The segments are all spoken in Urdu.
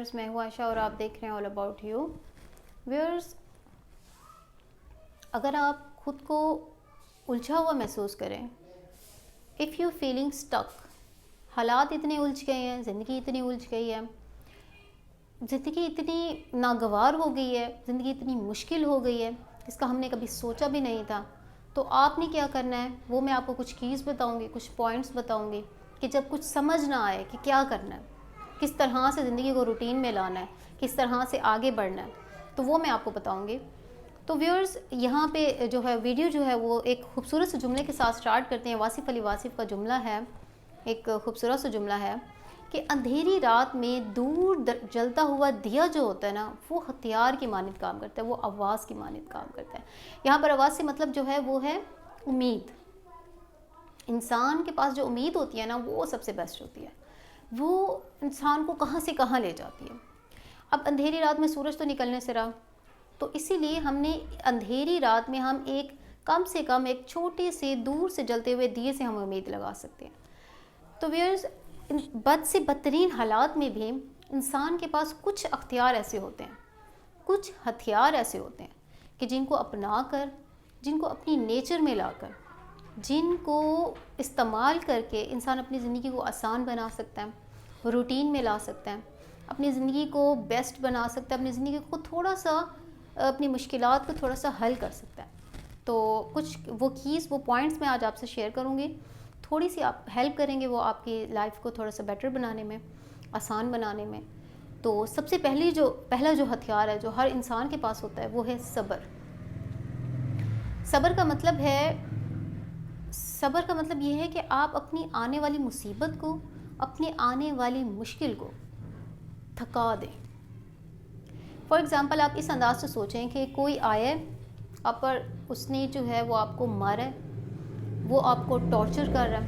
ویورز، میں ہوں عائشہ اور آپ دیکھ رہے ہیں آل اباؤٹ یو. ویورز، اگر آپ خود کو الجھا ہوا محسوس کریں، اف یو فیلنگ اسٹک، حالات اتنے الجھ گئے ہیں، زندگی اتنی الجھ گئی ہے، زندگی اتنی ناگوار ہو گئی ہے، زندگی اتنی مشکل ہو گئی ہے جس کا ہم نے کبھی سوچا بھی نہیں تھا، تو آپ نے کیا کرنا ہے وہ میں آپ کو کچھ کیز بتاؤں گی، کچھ پوائنٹس بتاؤں گی کہ جب کچھ سمجھ نہ آئے کہ کیا کرنا ہے، کس طرح سے زندگی کو روٹین میں لانا ہے، کس طرح سے آگے بڑھنا ہے، تو وہ میں آپ کو بتاؤں گی. تو ویورز، یہاں پہ جو ہے ویڈیو جو ہے وہ ایک خوبصورت سے جملے کے ساتھ سٹارٹ کرتے ہیں. واصف علی واصف کا جملہ ہے، ایک خوبصورت سا جملہ ہے کہ اندھیری رات میں دور جلتا ہوا دیا جو ہوتا ہے نا، وہ ہتھیار کی مانند کام کرتا ہے، وہ آواز کی مانند کام کرتا ہے. یہاں پر آواز سے مطلب جو ہے وہ ہے امید. انسان کے پاس جو امید ہوتی ہے نا، وہ سب سے بیسٹ ہوتی ہے، وہ انسان کو کہاں سے کہاں لے جاتی ہے. اب اندھیری رات میں سورج تو نکلنے سے رہا، تو اسی لیے ہم نے اندھیری رات میں ہم ایک کم سے کم ایک چھوٹے سے دور سے جلتے ہوئے دیے سے ہم امید لگا سکتے ہیں. تو ویئرز، بد سے بدترین حالات میں بھی انسان کے پاس کچھ اختیار ایسے ہوتے ہیں، کچھ ہتھیار ایسے ہوتے ہیں کہ جن کو اپنا کر، جن کو اپنی نیچر میں لا کر، جن کو استعمال کر کے انسان اپنی زندگی کو آسان بنا سکتا ہے، روٹین میں لا سکتا ہے، اپنی زندگی کو بیسٹ بنا سکتا ہے، اپنی زندگی کو تھوڑا سا، اپنی مشکلات کو تھوڑا سا حل کر سکتا ہے. تو کچھ وہ کیز، وہ پوائنٹس میں آج آپ سے شیئر کروں گی، تھوڑی سی آپ ہیلپ کریں گے وہ آپ کی لائف کو تھوڑا سا بیٹر بنانے میں، آسان بنانے میں. تو سب سے پہلا جو ہتھیار ہے جو ہر انسان کے پاس ہوتا ہے وہ ہے صبر. صبر کا مطلب یہ ہے کہ آپ اپنی آنے والی مصیبت کو، اپنی آنے والی مشکل کو تھکا دیں. فار ایگزامپل آپ اس انداز سے سوچیں کہ کوئی آئے آپ پر، اس نے جو ہے وہ آپ کو مارا ہے، وہ آپ کو ٹارچر کر رہا ہے،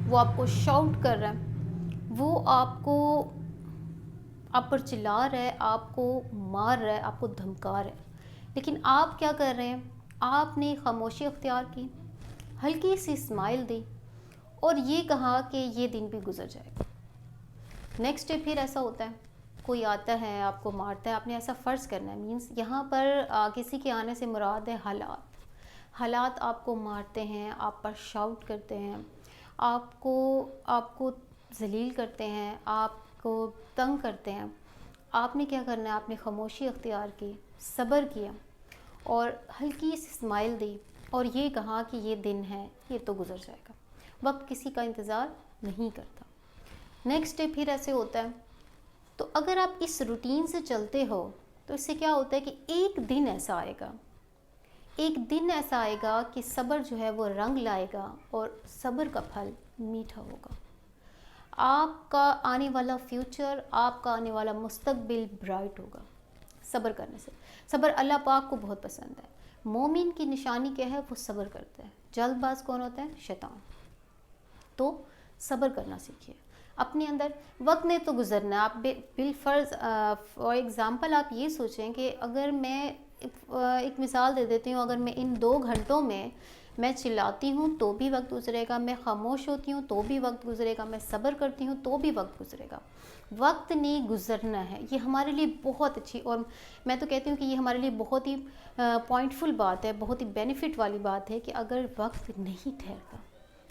وہ آپ کو شاؤٹ کر رہا ہے، وہ آپ پر چلا رہا ہے، آپ کو مار رہا ہے، آپ کو دھمکا رہا ہے. لیکن آپ کیا کر رہے ہیں؟ آپ نے خاموشی اختیار کی، ہلکی سی اسمائل دی اور یہ کہا کہ یہ دن بھی گزر جائے گا. نیکسٹ ڈے پھر ایسا ہوتا ہے، کوئی آتا ہے آپ کو مارتا ہے، آپ نے ایسا فرض کرنا ہے. مینس یہاں پر کسی کے آنے سے مراد ہے حالات آپ کو مارتے ہیں، آپ پر شاؤٹ کرتے ہیں، آپ کو ذلیل کرتے ہیں، آپ کو تنگ کرتے ہیں. آپ نے کیا کرنا ہے؟ آپ نے خاموشی اختیار کی، صبر کیا اور ہلکی سی اسمائل دی اور یہ کہا کہ یہ دن ہے، یہ تو گزر جائے گا. وقت کسی کا انتظار نہیں کرتا. نیکسٹ ڈے پھر ایسے ہوتا ہے. تو اگر آپ اس روٹین سے چلتے ہو تو اس سے کیا ہوتا ہے کہ ایک دن ایسا آئے گا کہ صبر جو ہے وہ رنگ لائے گا اور صبر کا پھل میٹھا ہوگا. آپ کا آنے والا فیوچر، آپ کا آنے والا مستقبل برائٹ ہوگا صبر کرنے سے. صبر اللہ پاک کو بہت پسند ہے. مومن کی نشانی کیا ہے؟ وہ صبر کرتا ہے. جلد باز کون ہوتا ہے؟ شیطان. تو صبر کرنا سیکھیے اپنے اندر. وقت نے تو گزرنا ہے. آپ بالفرض فار ایگزامپل آپ یہ سوچیں کہ اگر میں ایک مثال دے دیتی ہوں، اگر میں ان 2 گھنٹوں میں چلاتی ہوں تو بھی وقت گزرے گا، میں خاموش ہوتی ہوں تو بھی وقت گزرے گا، میں صبر کرتی ہوں تو بھی وقت گزرے گا. وقت نے گزرنا ہے. یہ ہمارے لیے بہت اچھی، اور میں تو کہتی ہوں کہ یہ ہمارے لیے بہت ہی پوائنٹفل بات ہے، بہت ہی بینیفٹ والی بات ہے کہ اگر وقت نہیں ٹھہرتا،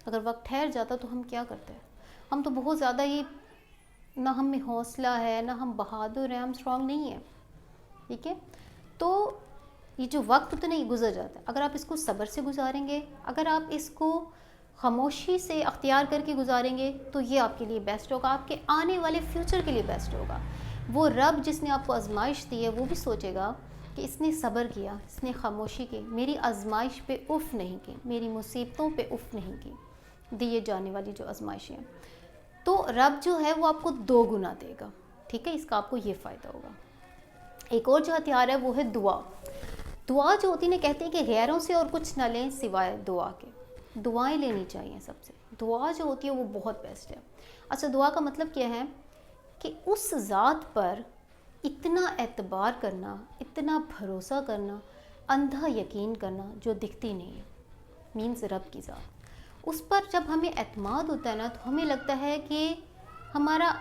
اگر وقت ٹھہر جاتا تو ہم کیا کرتے ہیں؟ ہم تو بہت زیادہ ہی، نہ ہم میں حوصلہ ہے، نہ ہم بہادر ہیں، ہم اسٹرانگ نہیں ہیں. ٹھیک ہے؟ تو یہ جو وقت تو نہیں گزر جاتا، اگر آپ اس کو صبر سے گزاریں گے، اگر آپ اس کو خاموشی سے اختیار کر کے گزاریں گے تو یہ آپ کے لیے بیسٹ ہوگا، آپ کے آنے والے فیوچر کے لیے بیسٹ ہوگا. وہ رب جس نے آپ کو آزمائش دی ہے وہ بھی سوچے گا کہ اس نے صبر کیا، اس نے خاموشی کی، میری آزمائش پہ اف نہیں کی، میری مصیبتوں پہ اف نہیں کی، دیے جانے والی جو آزمائشیں ہیں. تو رب جو ہے وہ آپ کو 2 گنا دے گا. ٹھیک ہے؟ اس کا آپ کو یہ فائدہ ہوگا. ایک اور جو ہتھیار ہے وہ ہے دعا. دعا جو ہوتی ہے نا، کہتے ہیں کہ غیروں سے اور کچھ نہ لیں سوائے دعا کے. دعائیں لینی چاہیے سب سے. دعا جو ہوتی ہے وہ بہت بیسٹ ہے. اچھا، دعا کا مطلب کیا ہے؟ کہ اس ذات پر اتنا اعتبار کرنا، اتنا بھروسہ کرنا، اندھا یقین کرنا جو دکھتی نہیں ہے. مینز رب کی ذات. اس پر جب ہمیں اعتماد ہوتا ہے نا تو ہمیں لگتا ہے کہ ہمارا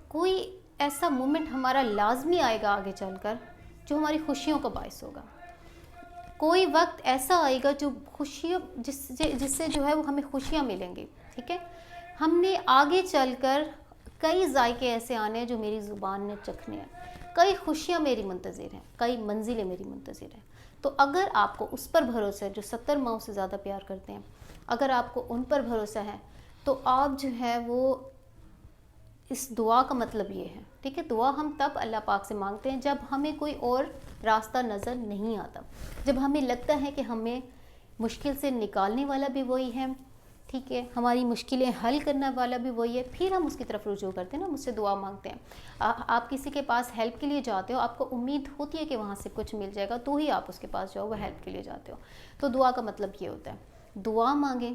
کوئی ایسا مومنٹ ہمارا لازمی آئے گا آگے چل کر جو ہماری خوشیوں کا باعث ہوگا. کوئی وقت ایسا آئے گا جو خوشیوں جس سے جو ہے وہ ہمیں خوشیاں ملیں گی. ٹھیک ہے, ہم نے آگے چل کر کئی ذائقے ایسے آنے ہیں جو میری زبان نے چکھنے ہیں, کئی خوشیاں میری منتظر ہیں, کئی منزلیں میری منتظر ہیں. تو اگر آپ کو اس پر بھروسہ ہے جو 70 ماؤں سے زیادہ پیار کرتے ہیں, اگر آپ کو ان پر بھروسہ ہے تو آپ جو ہے وہ اس دعا کا مطلب یہ ہے. ٹھیک ہے, دعا ہم تب اللہ پاک سے مانگتے ہیں جب ہمیں کوئی اور راستہ نظر نہیں آتا, جب ہمیں لگتا ہے کہ ہمیں مشکل سے نکالنے والا بھی وہی ہے, ٹھیک ہے, ہماری مشکلیں حل کرنے والا بھی وہی ہے, پھر ہم اس کی طرف رجوع کرتے ہیں نا, مجھ سے دعا مانگتے ہیں. آپ کسی کے پاس ہیلپ کے لیے جاتے ہو, آپ کو امید ہوتی ہے کہ وہاں سے کچھ مل جائے گا, تو ہی آپ اس کے پاس جاؤ, وہ ہیلپ کے لیے جاتے ہو. تو دعا کا مطلب یہ ہوتا ہے, دعا مانگیں,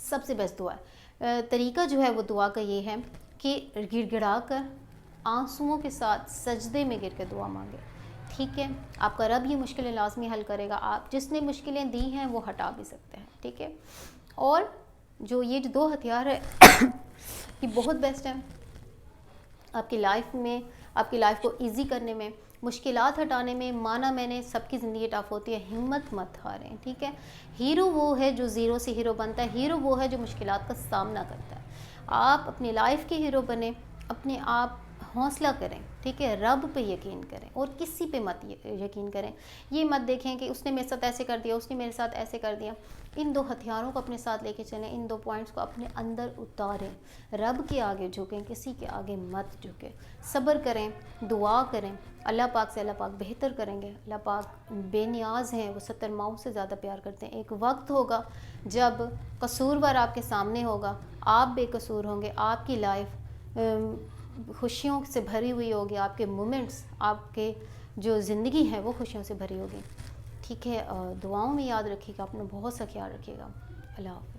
سب سے بیسٹ دعا ہے. طریقہ جو ہے وہ دعا کا یہ ہے کہ گڑ گڑا کر آنسوؤں کے ساتھ سجدے میں گر کے دعا مانگے. ٹھیک ہے, آپ کا رب یہ مشکلیں لازمی حل کرے گا. آپ جس نے مشکلیں دی ہیں وہ ہٹا بھی سکتے ہیں. ٹھیک ہے, اور جو یہ جو 2 ہتھیار ہے یہ بہت بیسٹ ہے آپ کی لائف میں, آپ کی لائف کو ایزی کرنے میں, مشکلات ہٹانے میں. مانا میں نے سب کی زندگی ٹف ہوتی ہے, ہمت مت ہاریں. ٹھیک ہے, ہیرو وہ ہے جو زیرو سے ہیرو بنتا ہے, ہیرو وہ ہے جو مشکلات کا سامنا کرتا ہے. آپ اپنی لائف کے ہیرو بنیں, اپنے آپ حوصلہ کریں. ٹھیک ہے, رب پہ یقین کریں اور کسی پہ مت یقین کریں. یہ مت دیکھیں کہ اس نے میرے ساتھ ایسے کر دیا, اس نے میرے ساتھ ایسے کر دیا. ان 2 ہتھیاروں کو اپنے ساتھ لے کے چلیں, ان 2 پوائنٹس کو اپنے اندر اتاریں. رب کے آگے جھکیں, کسی کے آگے مت جھکیں. صبر کریں, دعا کریں, اللہ پاک سے, اللہ پاک بہتر کریں گے. اللہ پاک بے نیاز ہیں, وہ 70 ماؤں سے زیادہ پیار کرتے ہیں. ایک وقت ہوگا جب قصوروار آپ کے سامنے ہوگا, آپ بے قصور ہوں گے, آپ کی لائف خوشیوں سے بھری ہوئی ہوگی, آپ کے مومنٹس, آپ کے جو زندگی ہے وہ خوشیوں سے بھری ہوگی. ٹھیک ہے, دعاؤں میں یاد رکھیے گا, اپنا بہت سا خیال رکھیے گا. اللہ حافظ.